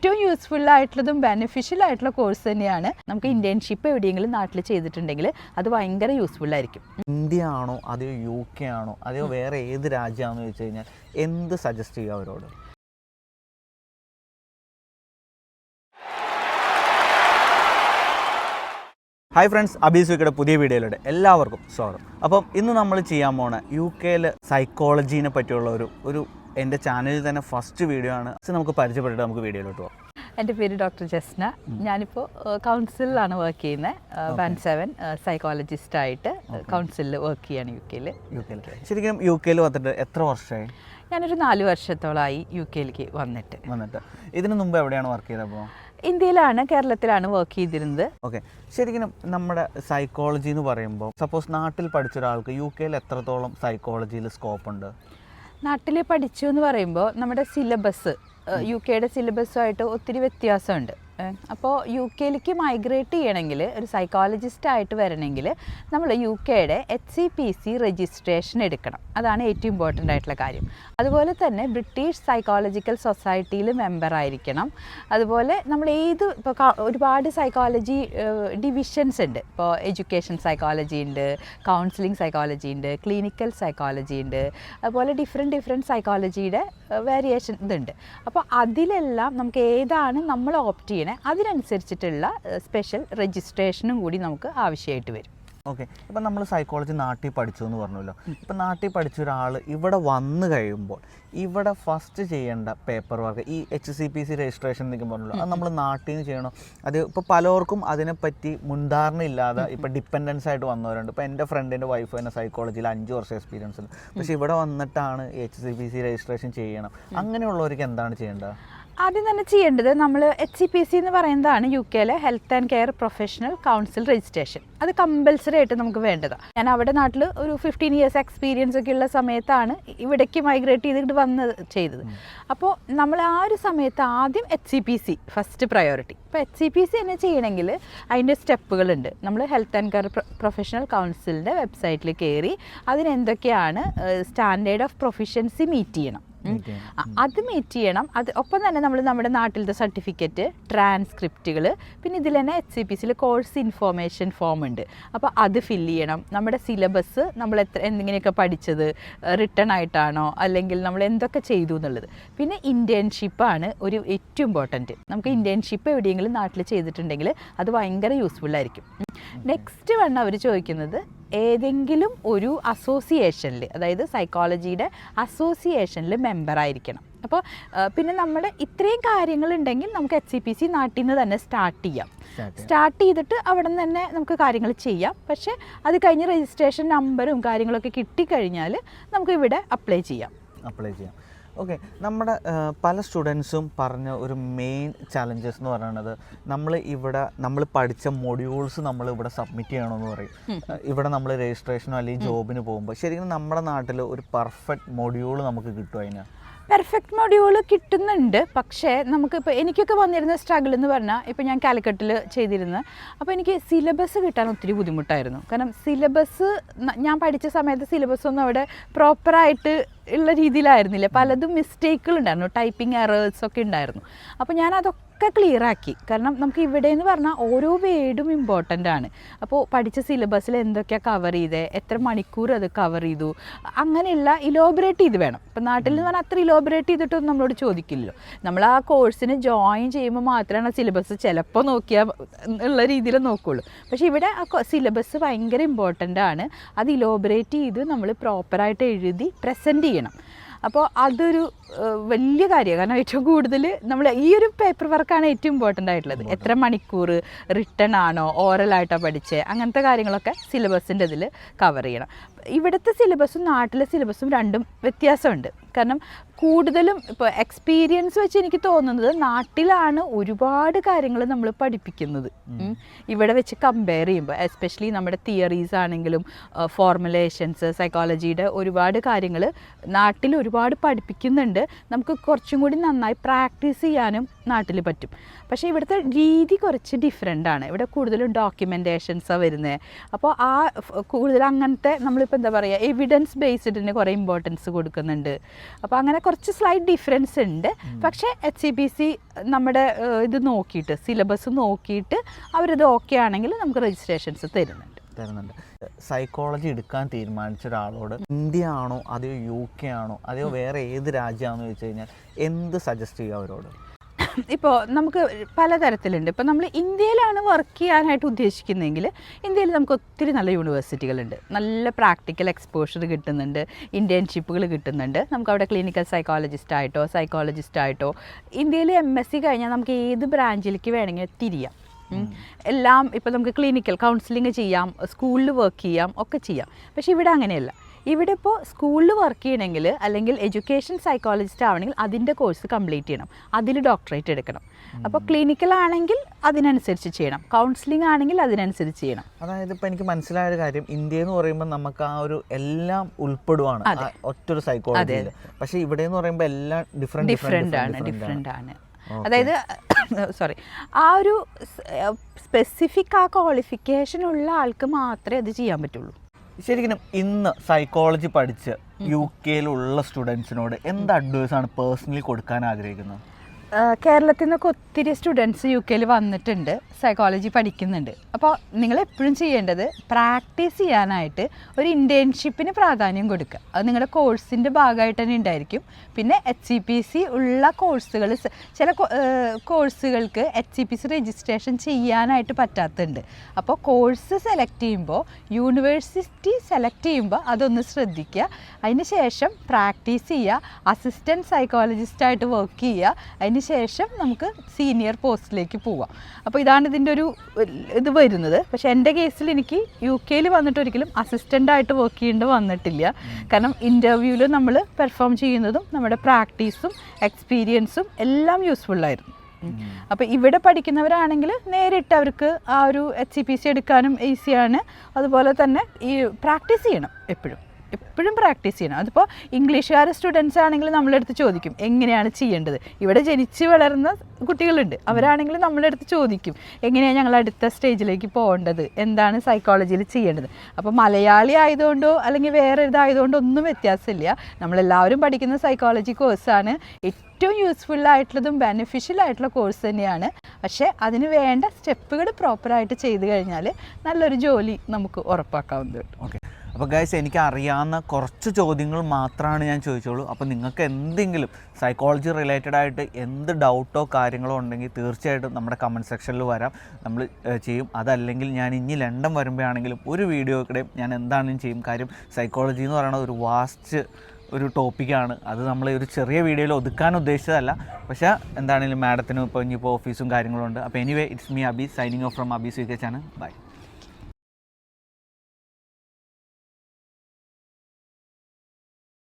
ഏറ്റവും യൂസ്ഫുൾ ആയിട്ടുള്ളതും ബെനിഫിഷ്യൽ ആയിട്ടുള്ള കോഴ്സ് തന്നെയാണ്. നമുക്ക് ഇന്റേൺഷിപ്പ് എവിടെയെങ്കിലും നാട്ടിൽ ചെയ്തിട്ടുണ്ടെങ്കിൽ അത് ഭയങ്കര യൂസ്ഫുൾ ആയിരിക്കും. ഇന്ത്യ ആണോ അതെയോ UK ആണോ അതെയോ വേറെ ഏത് രാജ്യമാണെന്ന് ചോദിച്ചു കഴിഞ്ഞാൽ എന്ത് സജസ്റ്റ് ചെയ്യുക അവരോട്? ഹായ് ഫ്രണ്ട്സ്, അബീസ് വിക്കയുടെ പുതിയ വീഡിയോയിലൂടെ എല്ലാവർക്കും സ്വാഗതം. അപ്പം ഇന്ന് നമ്മൾ ചെയ്യാൻ പോണ UK സൈക്കോളജീനെ പറ്റിയുള്ള ഒരു എൻ്റെ ചാനലിൽ തന്നെ ഫസ്റ്റ് വീഡിയോ ആണ്. നമുക്ക് പരിചയപ്പെട്ടിട്ട് നമുക്ക് വീഡിയോയിലോട്ട് പോകാം. എൻ്റെ പേര് ഡോക്ടർ ജസ്ന. ഞാനിപ്പോൾ കൗൺസിലിലാണ് വർക്ക് ചെയ്യുന്നത്. ബാൻഡ് 7 സൈക്കോളജിസ്റ്റായിട്ട് കൗൺസിലിൽ വർക്ക് ചെയ്യാണ് UK-ൽ. ശരിക്കും UK-ൽ വന്നിട്ട് എത്ര വർഷമായി? ഞാനൊരു 4 വർഷത്തോളമായി UK-ലേക്ക് വന്നിട്ട്. ഇതിനു മുമ്പ് എവിടെയാണ് വർക്ക് ചെയ്തപ്പോൾ? ഇന്ത്യയിലാണ്, കേരളത്തിലാണ് വർക്ക് ചെയ്തിരുന്നത്. ഓക്കെ. ശരിക്കും നമ്മുടെ സൈക്കോളജി എന്ന് പറയുമ്പോൾ സപ്പോസ് നാട്ടിൽ പഠിച്ച ഒരാൾക്ക് UK-ൽ എത്രത്തോളം സൈക്കോളജിയിൽ സ്കോപ്പ് ഉണ്ട്? നാട്ടിൽ പഠിച്ചു എന്ന് പറയുമ്പോൾ നമ്മുടെ സിലബസ് UK-യുടെ സിലബസുമായിട്ട് ഒത്തിരി വ്യത്യാസമുണ്ട്. അപ്പോൾ UK-ലേക്ക് മൈഗ്രേറ്റ് ചെയ്യണമെങ്കിൽ, ഒരു സൈക്കോളജിസ്റ്റ് ആയിട്ട് വരണമെങ്കിൽ നമ്മൾ UK-യുടെ HCPC രജിസ്ട്രേഷൻ എടുക്കണം. അതാണ് ഏറ്റവും ഇമ്പോർട്ടൻ്റ് ആയിട്ടുള്ള കാര്യം. അതുപോലെ തന്നെ ബ്രിട്ടീഷ് സൈക്കോളജിക്കൽ സൊസൈറ്റിയിൽ മെമ്പർ ആയിരിക്കണം. അതുപോലെ നമ്മൾ ഇപ്പോൾ ഒരുപാട് സൈക്കോളജി ഡിവിഷൻസ് ഉണ്ട്. ഇപ്പോൾ എഡ്യൂക്കേഷൻ സൈക്കോളജി ഉണ്ട്, കൗൺസിലിംഗ് സൈക്കോളജി ഉണ്ട്, ക്ലിനിക്കൽ സൈക്കോളജി ഉണ്ട്, അതുപോലെ ഡിഫറെൻറ്റ് സൈക്കോളജിയുടെ വേരിയേഷൻ ഇതുണ്ട്. അപ്പോൾ അതിലെല്ലാം നമുക്ക് ഏതാണ് നമ്മൾ ഓപ്റ്റ് ചെയ്യണേ അതിനനുസരിച്ചിട്ടുള്ള സ്പെഷ്യൽ രജിസ്ട്രേഷനും കൂടി നമുക്ക് ആവശ്യമായിട്ട് വരും. ഓക്കെ. ഇപ്പം നമ്മൾ സൈക്കോളജി നാട്ടിൽ പഠിച്ചു എന്ന് പറഞ്ഞല്ലോ. ഇപ്പം നാട്ടിൽ പഠിച്ച ഒരാൾ ഇവിടെ വന്നു കഴിയുമ്പോൾ ഇവിടെ ഫസ്റ്റ് ചെയ്യേണ്ട പേപ്പർ വർക്ക്, ഈ HCPC രജിസ്ട്രേഷൻ എന്നൊക്കെ പറഞ്ഞല്ലോ, അത് നമ്മൾ നാട്ടിൽ നിന്ന് ചെയ്യണോ? അത് ഇപ്പോൾ പലർക്കും അതിനെപ്പറ്റി മുൻധാരണ ഇല്ലാതെ ഇപ്പോൾ ഡിപ്പെൻഡൻസ് ആയിട്ട് വന്നവരുണ്ട്. ഇപ്പോൾ എൻ്റെ ഫ്രണ്ടിൻ്റെ വൈഫ് തന്നെ സൈക്കോളജിയിൽ 5 വർഷം എക്സ്പീരിയൻസ് ഉണ്ട്. പക്ഷേ ഇവിടെ വന്നിട്ടാണ് HCPC രജിസ്ട്രേഷൻ ചെയ്യണം. അങ്ങനെയുള്ളവർക്ക് എന്താണ് ചെയ്യേണ്ടത്? ആദ്യം തന്നെ ചെയ്യേണ്ടത്, നമ്മൾ HCPC എന്ന് പറയുന്നതാണ് UK-ലെ health and care professional council registration. അത് കമ്പൽസറി ആയിട്ട് നമുക്ക് വേണ്ടതാണ്. ഞാൻ അവിടെ നാട്ടിൽ ഒരു 15 ഇയേഴ്സ് എക്സ്പീരിയൻസ് ഒക്കെ ഉള്ള സമയത്താണ് ഇവിടേക്ക് മൈഗ്രേറ്റ് ചെയ്തിട്ട് ചെയ്തത്. അപ്പോൾ നമ്മൾ ആ ഒരു സമയത്ത് ആദ്യം HCPC ഫസ്റ്റ് പ്രയോറിറ്റി. ഇപ്പോൾ HCPC തന്നെ ചെയ്യണമെങ്കിൽ അതിൻ്റെ സ്റ്റെപ്പുകളുണ്ട്. നമ്മൾ ഹെൽത്ത് ആൻഡ് കെയർ പ്രൊഫഷണൽ കൗൺസിലിൻ്റെ വെബ്സൈറ്റിൽ കയറി അതിനെന്തൊക്കെയാണ് സ്റ്റാൻഡേർഡ് ഓഫ് പ്രൊഫിഷ്യൻസി മീറ്റ് ചെയ്യണം. അത് മീറ്റ് ചെയ്യണം. അത് ഒപ്പം തന്നെ നമ്മൾ നമ്മുടെ നാട്ടിലത്തെ സർട്ടിഫിക്കറ്റ്, ട്രാൻസ്ക്രിപ്റ്റുകൾ, പിന്നെ ഇതിൽ തന്നെ HCPC കോഴ്സ് ഇൻഫോർമേഷൻ ഫോം ഉണ്ട്. അപ്പോൾ അത് ഫില്ല് ചെയ്യണം. നമ്മുടെ സിലബസ് നമ്മൾ എന്തെങ്കിലുമൊക്കെ പഠിച്ചത് റിട്ടേൺ ആയിട്ടാണോ, അല്ലെങ്കിൽ നമ്മൾ എന്തൊക്കെ ചെയ്തു എന്നുള്ളത്. പിന്നെ ഇൻറ്റേൺഷിപ്പാണ് ഒരു ഏറ്റവും ഇമ്പോർട്ടൻറ്റ്. നമുക്ക് ഇൻറ്റേൺഷിപ്പ് എവിടെയെങ്കിലും നാട്ടിൽ ചെയ്തിട്ടുണ്ടെങ്കിൽ അത് ഭയങ്കര യൂസ്ഫുൾ ആയിരിക്കും. നെക്സ്റ്റ് വേണം അവർ ചോദിക്കുന്നത്, ഏതെങ്കിലും ഒരു അസോസിയേഷനിൽ, അതായത് സൈക്കോളജിയുടെ അസോസിയേഷനിൽ മെമ്പർ ആയിരിക്കണം. അപ്പോൾ പിന്നെ നമ്മുടെ ഇത്രയും കാര്യങ്ങളുണ്ടെങ്കിൽ നമുക്ക് HCPC നാട്ടിൽ നിന്ന് തന്നെ സ്റ്റാർട്ട് ചെയ്തിട്ട് അവിടെ നിന്ന് തന്നെ നമുക്ക് കാര്യങ്ങൾ ചെയ്യാം. പക്ഷേ അത് കഴിഞ്ഞ് രജിസ്ട്രേഷൻ നമ്പറും കാര്യങ്ങളൊക്കെ കിട്ടിക്കഴിഞ്ഞാൽ നമുക്ക് ഇവിടെ അപ്ലൈ ചെയ്യാം. ഓക്കെ. നമ്മുടെ പല സ്റ്റുഡൻസും പറഞ്ഞ ഒരു മെയിൻ ചാലഞ്ചസ് എന്ന് പറയുന്നത്, നമ്മൾ പഠിച്ച മൊഡ്യൂൾസ് നമ്മൾ ഇവിടെ സബ്മിറ്റ് ചെയ്യണമെന്ന് പറയും. ഇവിടെ നമ്മൾ രജിസ്ട്രേഷനോ അല്ലെങ്കിൽ ജോബിന് പോകുമ്പോൾ ശരിക്കും നമ്മുടെ നാട്ടിൽ ഒരു പെർഫെക്റ്റ് മൊഡ്യൂൾ നമുക്ക് കിട്ടുമോ? അതിന് പെർഫെക്റ്റ് മൊഡ്യൂൾ കിട്ടുന്നുണ്ട്. പക്ഷേ നമുക്കിപ്പോൾ എനിക്കൊക്കെ വന്നിരുന്ന സ്ട്രഗിൾ എന്ന് പറഞ്ഞാൽ, ഇപ്പോൾ ഞാൻ കാലിക്കറ്റിൽ ചെയ്തിരുന്നത്, അപ്പോൾ എനിക്ക് സിലബസ് കിട്ടാൻ ഒത്തിരി ബുദ്ധിമുട്ടായിരുന്നു. കാരണം സിലബസ് ഞാൻ പഠിച്ച സമയത്ത് സിലബസ് ഒന്നും അവിടെ പ്രോപ്പറായിട്ട് ഉള്ള രീതിയിലായിരുന്നില്ല. പലതും മിസ്റ്റേക്കുകൾ ഉണ്ടായിരുന്നു, ടൈപ്പിംഗ് എറേഴ്സൊക്കെ ഉണ്ടായിരുന്നു. അപ്പോൾ ഞാൻ അതൊക്കെ ക്ലിയർ ആക്കി. കാരണം നമുക്ക് ഇവിടെ എന്ന് പറഞ്ഞാൽ ഓരോ വേർഡും ഇമ്പോർട്ടൻ്റ് ആണ്. അപ്പോൾ പഠിച്ച സിലബസിൽ എന്തൊക്കെയാണ് കവർ ചെയ്തത്, എത്ര മണിക്കൂർ അത് കവർ ചെയ്തു, അങ്ങനെയുള്ള ഇലോബറേറ്റ് ചെയ്ത് വേണം. ഇപ്പം നാട്ടിൽ നിന്ന് പറഞ്ഞാൽ അത്ര ഇലോബറേറ്റ് ചെയ്തിട്ടൊന്നും നമ്മളോട് ചോദിക്കില്ലല്ലോ. നമ്മൾ ആ കോഴ്സിന് ജോയിൻ ചെയ്യുമ്പോൾ മാത്രമാണ് സിലബസ് ചിലപ്പോൾ നോക്കിയാൽ ഉള്ള രീതിയിൽ നോക്കുകയുള്ളൂ. പക്ഷേ ഇവിടെ ആ സിലബസ് ഭയങ്കര ഇമ്പോർട്ടൻ്റ് ആണ്. അത് ഇലോബറേറ്റ് ചെയ്ത് നമ്മൾ പ്രോപ്പറായിട്ട് എഴുതി പ്രസൻറ്റ് ചെയ്യണം. അപ്പോൾ അതൊരു വലിയ കാര്യമാണ്. കാരണം ഏറ്റവും കൂടുതൽ നമ്മൾ ഈ ഒരു പേപ്പർ വർക്കാണ് ഏറ്റവും ഇമ്പോർട്ടൻ്റ് ആയിട്ടുള്ളത്. എത്ര മണിക്കൂർ റിട്ടേൺ ആണോ, ഓറലായിട്ടോ പഠിച്ചത്, അങ്ങനത്തെ കാര്യങ്ങളൊക്കെ സിലബസിൻ്റെ ഇതിൽ കവർ ചെയ്യണം. ഇവിടുത്തെ സിലബസും നാട്ടിലെ സിലബസും രണ്ടും വ്യത്യാസമുണ്ട്. കാരണം കൂടുതലും ഇപ്പോൾ എക്സ്പീരിയൻസ് വെച്ച് എനിക്ക് തോന്നുന്നത് നാട്ടിലാണ് ഒരുപാട് കാര്യങ്ങൾ നമ്മൾ പഠിപ്പിക്കുന്നത്. ഇവിടെ വെച്ച് കമ്പയർ ചെയ്യുമ്പോൾ, എസ്പെഷ്യലി നമ്മുടെ തിയറീസ് ആണെങ്കിലും ഫോർമുലേഷൻസ്, സൈക്കോളജിയുടെ ഒരുപാട് കാര്യങ്ങൾ നാട്ടിൽ ഒരുപാട് പഠിപ്പിക്കുന്നുണ്ട്. കൊണ്ട് നമുക്ക് കുറച്ചും കൂടി നന്നായി പ്രാക്ടീസ് ചെയ്യാനും നാട്ടിൽ പറ്റും. പക്ഷേ ഇവിടുത്തെ രീതി കുറച്ച് ഡിഫറെൻ്റ് ആണ്. ഇവിടെ കൂടുതലും ഡോക്യുമെൻറ്റേഷൻസാണ് വരുന്നത്. അപ്പോൾ കൂടുതൽ അങ്ങനത്തെ നമ്മളിപ്പോൾ എന്താ പറയുക, എവിഡൻസ് ബേസ്ഡിന് കുറേ ഇമ്പോർട്ടൻസ് കൊടുക്കുന്നുണ്ട്. അപ്പോൾ അങ്ങനെ കുറച്ച് സ്ലൈറ്റ് ഡിഫറൻസ് ഉണ്ട്. പക്ഷേ HCPC നമ്മുടെ ഇത് നോക്കിയിട്ട്, സിലബസ് നോക്കിയിട്ട് അവരിത് ഓക്കെ ആണെങ്കിൽ നമുക്ക് രജിസ്ട്രേഷൻസ് തരുന്നുണ്ട്. സൈക്കോളജി എടുക്കാൻ തീരുമാനിച്ച ഒരാളോട് ഇന്ത്യ ആണോ അതെയോ UK ആണോ അതെയോ വേറെ ഏത് രാജ്യമാണെന്ന് ചോദിച്ചു കഴിഞ്ഞാൽ എന്ത് സജസ്റ്റ് ചെയ്യുക അവരോട്? ഇപ്പോൾ നമുക്ക് പലതരത്തിലുണ്ട്. ഇപ്പോൾ നമ്മൾ ഇന്ത്യയിലാണ് വർക്ക് ചെയ്യാനായിട്ട് ഉദ്ദേശിക്കുന്നതെങ്കിൽ ഇന്ത്യയിൽ നമുക്ക് ഒത്തിരി നല്ല യൂണിവേഴ്സിറ്റികളുണ്ട്, നല്ല പ്രാക്ടിക്കൽ എക്സ്പോഷർ കിട്ടുന്നുണ്ട്, ഇൻറ്റേൺഷിപ്പുകൾ കിട്ടുന്നുണ്ട്. നമുക്ക് അവിടെ ക്ലിനിക്കൽ സൈക്കോളജിസ്റ്റായിട്ടോ സൈക്കോളജിസ്റ്റായിട്ടോ ഇന്ത്യയിൽ MSc കഴിഞ്ഞാൽ നമുക്ക് ഏത് ബ്രാഞ്ചിലേക്ക് വേണമെങ്കിൽ തിരിയാം. എല്ലാം ഇപ്പോൾ നമുക്ക് ക്ലിനിക്കൽ കൗൺസിലിംഗ് ചെയ്യാം, സ്കൂളിൽ വർക്ക് ചെയ്യാം, ഒക്കെ ചെയ്യാം. പക്ഷേ ഇവിടെ അങ്ങനെയല്ല. ഇവിടെ ഇപ്പോൾ സ്കൂളിൽ വർക്ക് ചെയ്യണമെങ്കിൽ അല്ലെങ്കിൽ എഡ്യൂക്കേഷൻ സൈക്കോളജിസ്റ്റ് ആവണമെങ്കിൽ അതിൻ്റെ കോഴ്സ് കംപ്ലീറ്റ് ചെയ്യണം, അതിൽ ഡോക്ടറേറ്റ് എടുക്കണം. അപ്പോൾ ക്ലിനിക്കൽ ആണെങ്കിൽ അതിനനുസരിച്ച് ചെയ്യണം, കൗൺസിലിംഗ് ആണെങ്കിൽ അതിനനുസരിച്ച് ചെയ്യണം. അതായത് ഇപ്പോൾ എനിക്ക് മനസ്സിലായ ഒരു കാര്യം, ഇന്ത്യ എന്ന് പറയുമ്പോൾ നമുക്ക് ആ ഒരു എല്ലാം ഉൾപ്പെടുവാണ് ഒറ്റൊരു സൈക്കോളജിയിൽ. പക്ഷേ ഇവിടെ എന്ന് പറയുമ്പോൾ എല്ലാം ഡിഫറെൻ്റ് ആണ്. അതായത് ആ ഒരു സ്പെസിഫിക് ആ ക്വാളിഫിക്കേഷൻ ഉള്ള ആൾക്ക് മാത്രമേ അത് ചെയ്യാൻ പറ്റുള്ളൂ. ശരിക്കും ഇന്ന് സൈക്കോളജി പഠിച്ച് UK സ്റ്റുഡൻസിനോട് എന്ത് അഡ്വൈസാണ് പേഴ്സണലി കൊടുക്കാൻ ആഗ്രഹിക്കുന്നത്? കേരളത്തിൽ നിന്നൊക്കെ ഒത്തിരി സ്റ്റുഡൻസ് UK വന്നിട്ടുണ്ട്, സൈക്കോളജി പഠിക്കുന്നുണ്ട്. അപ്പോൾ നിങ്ങൾ എപ്പോഴും ചെയ്യേണ്ടത് പ്രാക്ടീസ് ചെയ്യാനായിട്ട് ഒരു ഇൻറ്റേൺഷിപ്പിന് പ്രാധാന്യം കൊടുക്കുക. അത് നിങ്ങളുടെ കോഴ്സിൻ്റെ ഭാഗമായിട്ട് തന്നെ ഉണ്ടായിരിക്കും. പിന്നെ HCPC ഉള്ള കോഴ്സുകൾ, ചില കോഴ്സുകൾക്ക് HCPC രജിസ്ട്രേഷൻ ചെയ്യാനായിട്ട് പറ്റാത്തുണ്ട്. അപ്പോൾ കോഴ്സ് സെലക്ട് ചെയ്യുമ്പോൾ, യൂണിവേഴ്സിറ്റി സെലക്ട് ചെയ്യുമ്പോൾ അതൊന്ന് ശ്രദ്ധിക്കുക. അതിന് ശേഷം പ്രാക്ടീസ് ചെയ്യുക, അസിസ്റ്റൻറ്റ് സൈക്കോളജിസ്റ്റായിട്ട് വർക്ക് ചെയ്യുക. അതിന് ശേഷം നമുക്ക് സീനിയർ പോസ്റ്റിലേക്ക് പോവാം. അപ്പോൾ ഇതാണ് ഇതിൻ്റെ ഒരു ഇത് വരുന്നത്. പക്ഷേ എൻ്റെ കേസിൽ എനിക്ക് UK വന്നിട്ട് ഒരിക്കലും അസിസ്റ്റൻ്റായിട്ട് വർക്ക് ചെയ്യേണ്ടി വന്നിട്ടില്ല. കാരണം ഇൻ്റർവ്യൂവിൽ നമ്മൾ പെർഫോം ചെയ്യുന്നതും നമ്മുടെ പ്രാക്ടീസും എക്സ്പീരിയൻസും എല്ലാം യൂസ്ഫുള്ളായിരുന്നു. അപ്പോൾ ഇവിടെ പഠിക്കുന്നവരാണെങ്കിൽ നേരിട്ട് അവർക്ക് ആ ഒരു HCPC എടുക്കാനും ഈസിയാണ്. അതുപോലെ തന്നെ ഈ പ്രാക്ടീസ് ചെയ്യണം, എപ്പോഴും പ്രാക്ടീസ് ചെയ്യണം. അതിപ്പോൾ ഇംഗ്ലീഷുകാർ സ്റ്റുഡൻസ് ആണെങ്കിൽ നമ്മളെടുത്ത് ചോദിക്കും എങ്ങനെയാണ് ചെയ്യേണ്ടത്. ഇവിടെ ജനിച്ച് വളർന്ന കുട്ടികളുണ്ട്, അവരാണെങ്കിൽ നമ്മളെടുത്ത് ചോദിക്കും എങ്ങനെയാണ് ഞങ്ങൾ അടുത്ത സ്റ്റേജിലേക്ക് പോകേണ്ടത്, എന്താണ് സൈക്കോളജിയിൽ ചെയ്യേണ്ടത്. അപ്പോൾ മലയാളി ആയതുകൊണ്ടോ അല്ലെങ്കിൽ വേറെ ഇതായതുകൊണ്ടോ ഒന്നും വ്യത്യാസമില്ല. നമ്മളെല്ലാവരും പഠിക്കുന്ന സൈക്കോളജി കോഴ്സാണ്. ഏറ്റവും യൂസ്ഫുൾ ആയിട്ടുള്ളതും ബെനിഫിഷ്യൽ ആയിട്ടുള്ള കോഴ്സ് തന്നെയാണ്. പക്ഷേ അതിന് വേണ്ട സ്റ്റെപ്പുകൾ പ്രോപ്പറായിട്ട് ചെയ്ത് കഴിഞ്ഞാൽ നല്ലൊരു ജോലി നമുക്ക് ഉറപ്പാക്കാവുന്നതാണ്. ഓക്കെ, അപ്പോൾ ഗൈസ് എനിക്ക് അറിയാവുന്ന കുറച്ച് ചോദ്യങ്ങൾ മാത്രമാണ് ഞാൻ ചോദിച്ചോളൂ. അപ്പോൾ നിങ്ങൾക്ക് എന്തെങ്കിലും സൈക്കോളജി റിലേറ്റഡ് ആയിട്ട് എന്ത് ഡൗട്ടോ കാര്യങ്ങളോ ഉണ്ടെങ്കിൽ തീർച്ചയായിട്ടും നമ്മുടെ കമൻറ്റ് സെക്ഷനിൽ വരാം, നമ്മൾ ചെയ്യും. അതല്ലെങ്കിൽ ഞാൻ ഇനി ലണ്ടൻ വരുമ്പോഴാണെങ്കിലും ഒരു വീഡിയോ കൂടെ ഞാൻ എന്താണെങ്കിലും ചെയ്യും. കാര്യം സൈക്കോളജി എന്ന് പറയുന്നത് ഒരു വാസ്റ്റ് ഒരു ടോപ്പിക്കാണ്. അത് നമ്മൾ ഒരു ചെറിയ വീഡിയോയിൽ ഒതുക്കാൻ ഉദ്ദേശിച്ചതല്ല. പക്ഷേ എന്താണെങ്കിലും മാഡത്തിനും ഇപ്പോൾ ഇനിയിപ്പോൾ ഓഫീസും കാര്യങ്ങളും ഉണ്ട്. അപ്പോൾ anyway it's me Abi signing off from Abi's UK channel. By.